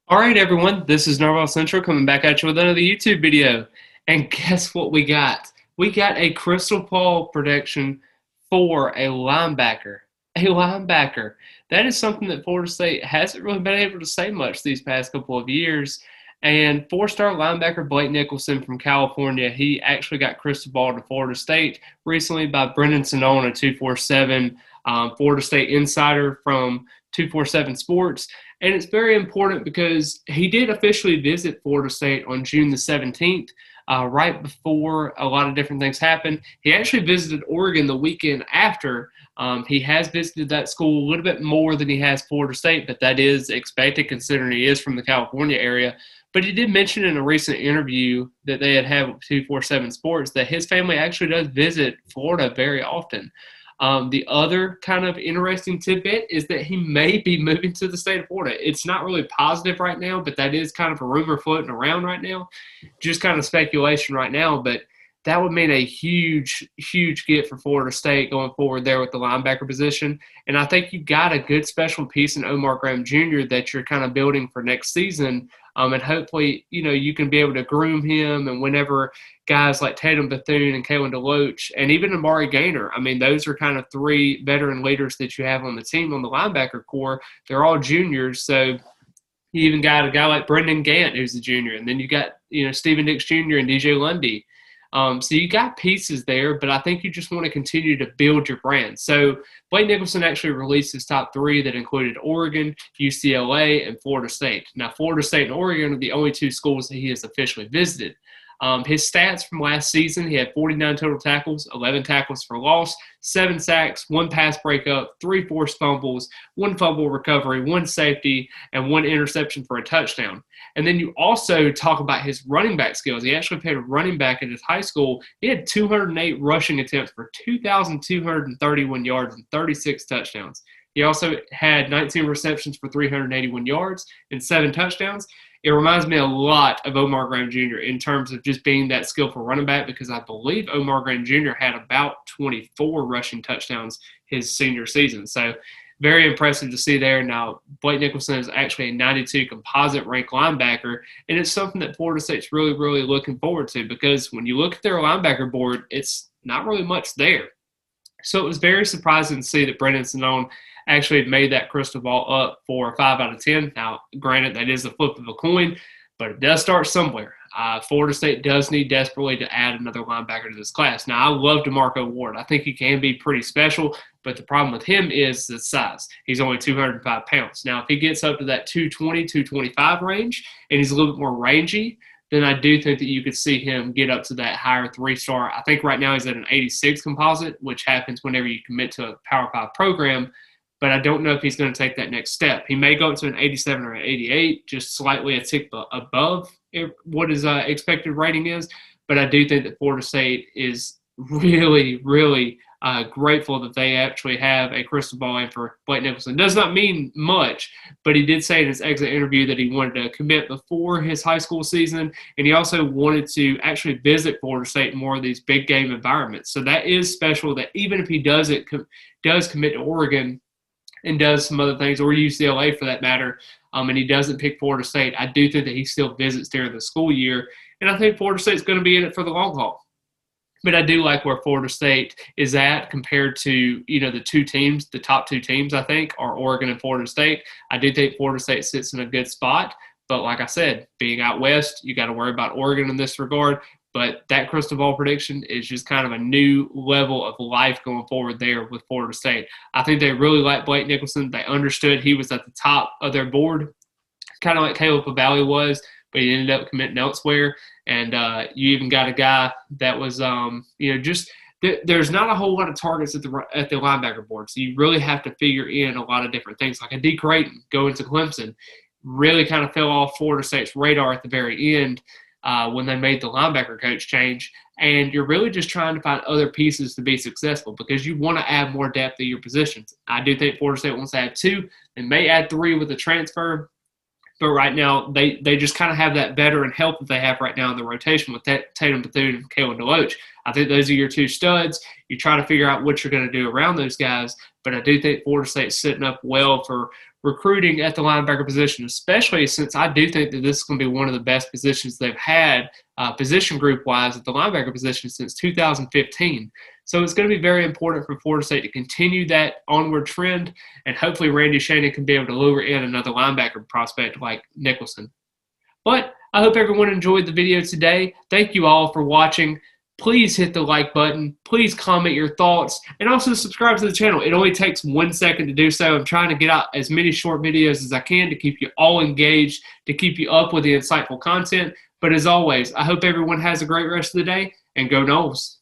All right, everyone, this is Norvellcentral coming back at you with another YouTube video. And guess what we got? We got a crystal ball prediction for a linebacker. A linebacker. That is something that Florida State hasn't really been able to say much these past couple of years. And four-star linebacker Blake Nichelson from California, he actually got crystal ball to Florida State recently by Brendan Sinone, a 247 Florida State insider from 247 Sports. And it's very important because he did officially visit Florida State on June the 17th, right before a lot of different things happened. He actually visited Oregon the weekend after. He has visited that school a little bit more than he has Florida State, but that is expected considering he is from the California area. But he did mention in a recent interview that they had with 247 Sports that his family actually does visit Florida very often. The other kind of interesting tidbit is that he may be moving to the state of Florida. It's not really positive right now, but that is kind of a rumor floating around right now. Just kind of speculation right now, but that would mean a huge, huge get for Florida State going forward there with the linebacker position. And I think you got a good special piece in Omar Graham Jr. that you're kind of building for next season. And hopefully, you can be able to groom him. And whenever guys like Tatum Bethune and Kalen DeLoach and even Amari Gaynor, I mean, those are kind of three veteran leaders that you have on the team on the linebacker core. They're all juniors. So you even got a guy like Brendan Gant, who's a junior. And then you got, Stephen Dix Jr. and DJ Lundy. So you got pieces there, but I think you just want to continue to build your brand. So Blake Nichelson actually released his top three that included Oregon, UCLA, and Florida State. Now, Florida State and Oregon are the only two schools that he has officially visited. His stats from last season, he had 49 total tackles, 11 tackles for loss, 7 sacks, 1 pass breakup, 3 forced fumbles, 1 fumble recovery, 1 safety, and 1 interception for a touchdown. And then you also talk about his running back skills. He actually played a running back at his high school. He had 208 rushing attempts for 2,231 yards and 36 touchdowns. He also had 19 receptions for 381 yards and 7 touchdowns. It reminds me a lot of Omar Graham Jr. in terms of just being that skillful running back, because I believe Omar Graham Jr. had about 24 rushing touchdowns his senior season. So very impressive to see there. Now, Blake Nichelson is actually a 92 composite ranked linebacker, and it's something that Florida State's really, really looking forward to, because when you look at their linebacker board, it's not really much there. So it was very surprising to see that Brendan Sinone actually had made that crystal ball up for a 5 out of 10. Now, granted, that is the flip of a coin, but it does start somewhere. Florida State does need desperately to add another linebacker to this class. Now, I love DeMarco Ward. I think he can be pretty special, but the problem with him is the size. He's only 205 pounds. Now, if he gets up to that 220, 225 range, and he's a little bit more rangy, then I do think that you could see him get up to that higher 3-star. I think right now he's at an 86 composite, which happens whenever you commit to a Power 5 program, but I don't know if he's going to take that next step. He may go up to an 87 or an 88, just slightly a tick above what his expected rating is, but I do think that Florida State is really, really grateful that they actually have a crystal ball in for Blake Nichelson. Does not mean much, but he did say in his exit interview that he wanted to commit before his high school season, and he also wanted to actually visit Florida State in more of these big game environments. So that is special, that even if he does commit to Oregon and does some other things, or UCLA for that matter, and he doesn't pick Florida State, I do think that he still visits during the school year, and I think Florida State's going to be in it for the long haul. But I do like where Florida State is at compared to, the two teams, the top two teams, I think, are Oregon and Florida State. I do think Florida State sits in a good spot. But like I said, being out west, you got to worry about Oregon in this regard. But that crystal ball prediction is just kind of a new level of life going forward there with Florida State. I think they really like Blake Nichelson. They understood he was at the top of their board, kind of like Caleb Cavalli was, but he ended up committing elsewhere. And you even got a guy that was, there's not a whole lot of targets at the linebacker board. So you really have to figure in a lot of different things. Like a D. Creighton going to Clemson really kind of fell off Florida State's radar at the very end when they made the linebacker coach change. And you're really just trying to find other pieces to be successful, because you want to add more depth at your positions. I do think Florida State wants to add 2. They may add 3 with a transfer. But right now, they just kind of have that veteran help that they have right now in the rotation with Tatum Bethune and Kalen DeLoach. I think those are your 2 studs. You try to figure out what you're going to do around those guys. But I do think Florida State's sitting up well for recruiting at the linebacker position, especially since I do think that this is going to be one of the best positions they've had position group-wise at the linebacker position since 2015. So it's going to be very important for Florida State to continue that onward trend, and hopefully Randy Shannon can be able to lure in another linebacker prospect like Nichelson. But I hope everyone enjoyed the video today. Thank you all for watching. Please hit the like button. Please comment your thoughts, and also subscribe to the channel. It only takes 1 second to do so. I'm trying to get out as many short videos as I can to keep you all engaged, to keep you up with the insightful content. But as always, I hope everyone has a great rest of the day, and go Noles.